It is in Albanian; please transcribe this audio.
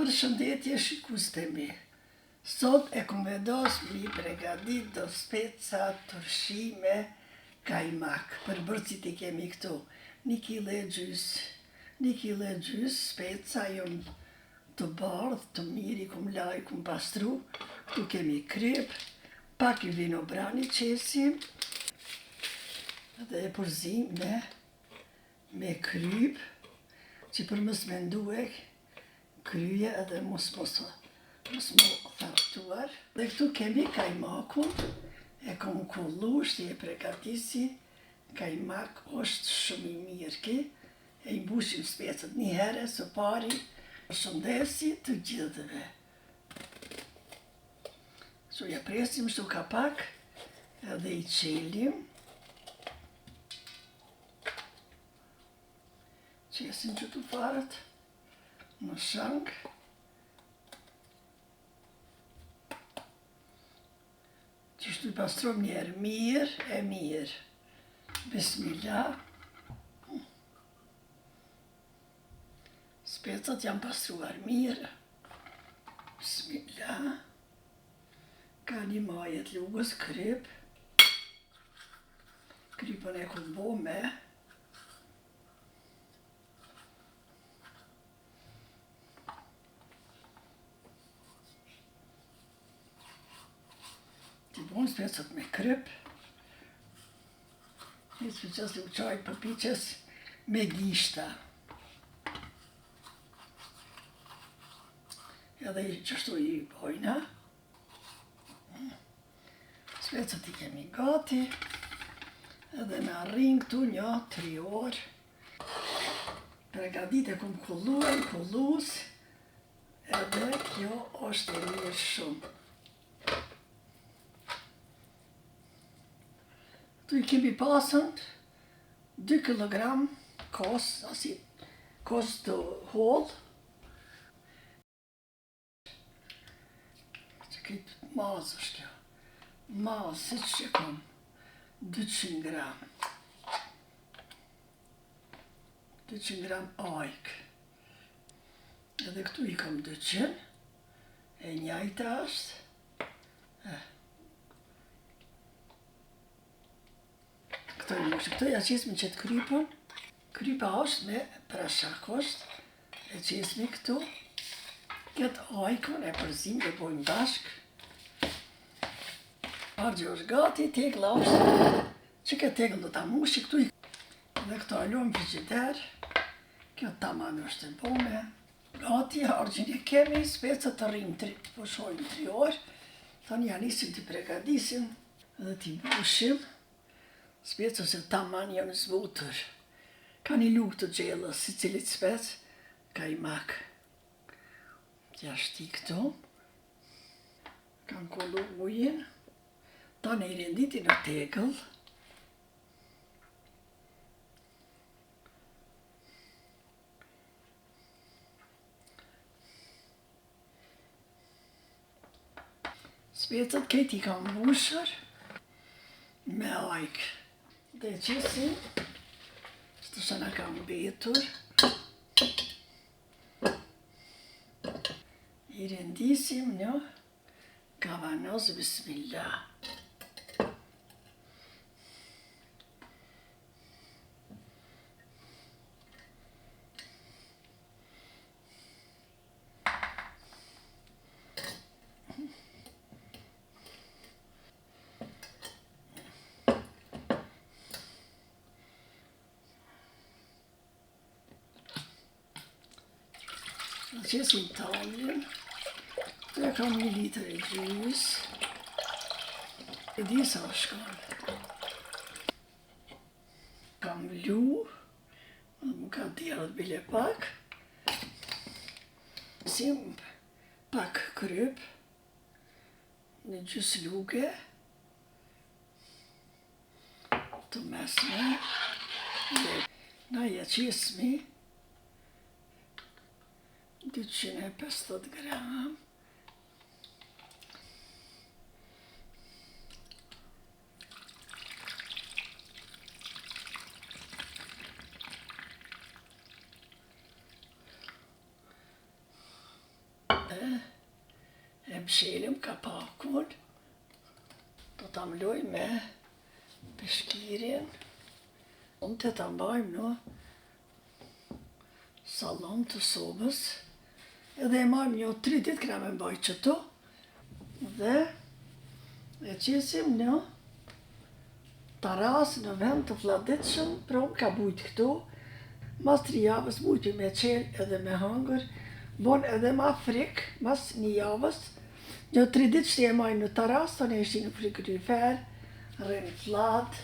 Përshëndetje shikustemi. Sot e kom vendos mi pregadit do speca turshi me kajmak. Për bërcit I kemi këtu 1 kg e gjys speca jonë të bardhë, të mirë, I kom laj, kom pastru. Këtu kemi kryp, pak I vino brani qesim, dhe e përzim me kryp, që për mës me nduek, kryje edhe mos më thartuar. Dhe këtu kemi kajmakun, e kom kullu, shtë e pregatisi, kajmak është shumë I mirë ki, e I mbushim specët një herë, së pari, shëndesi të gjithëve. Që ja presim shtu kapak, edhe I qelim, qesim që të farët, në shang, qështu I pastrom njerë mirë, Bismillah. Specat janë pastruar mirë, Bismillah. Ka një majet lugës, kryp, krypën e ku bo me, Ti bon specat me kryp, një specat u qaj përpiches me gishta. Edhe qështu I bojna. Specat I kemi gati, edhe në arrin këtu një 3 orë. Pregadit e kum kullus, edhe kjo është e mirë shumë. Tu I kemi pasën 2 kg kos, asi kos të hollë. Që këtë mazë është kjo. Mazë, si që kom 200 gram. 200 gram ajk. Edhe këtu I kom 200. E njajta është. Këto ja qesmi qëtë krypën. Krypa është me prashak është. E qesmi këtu. Këtë ajkën e përzim dhe bojmë bashk. Argjë është gati, tegla është. Që këtë teglë do ta mushi këtu. Dhe këto alon frigider. Kjo taman është e bome. Gati, argjën e kemi, specat të rrim të përshojnë 3 orë. Tani ja nisim të pregadisim dhe t'i bushim. Specës e taman janë zbutër. Ka një lukë të gjellës, si cilit spec, kajmak. Tja shti këtu. Kanë kollu ujin. Ta në I renditi në tegëll. Specët këti I kam mbushër me ajk. Dhe qesim, së të shana kam betur, I rendisim një kavanoz, Bismillah. Qesim taljen, dhe kam 1 litër e gjys, e di sa shkon. Kam vlu, më ka djerët bile pak, qesim pak kryp, në gjys luke, të mesme, dhe na ja qesmi 250 gram. E mshelim kapakun. Do ta mloj me peshkirin. Unë të ta mbajmë në sallon të sobës. Edhe e marrim një 3 ditë kena me mbaj qëto. Dhe e qesim në taras në vend të vladitshëm, pra unë ka bujt këtu. Mas 3 javës bujti me qelë edhe me hangër. Bon edhe ma frik, mas 1 javës. Një 3 ditë shti e majnë në taras, të ne ishti në frigorifer, rrinë flat.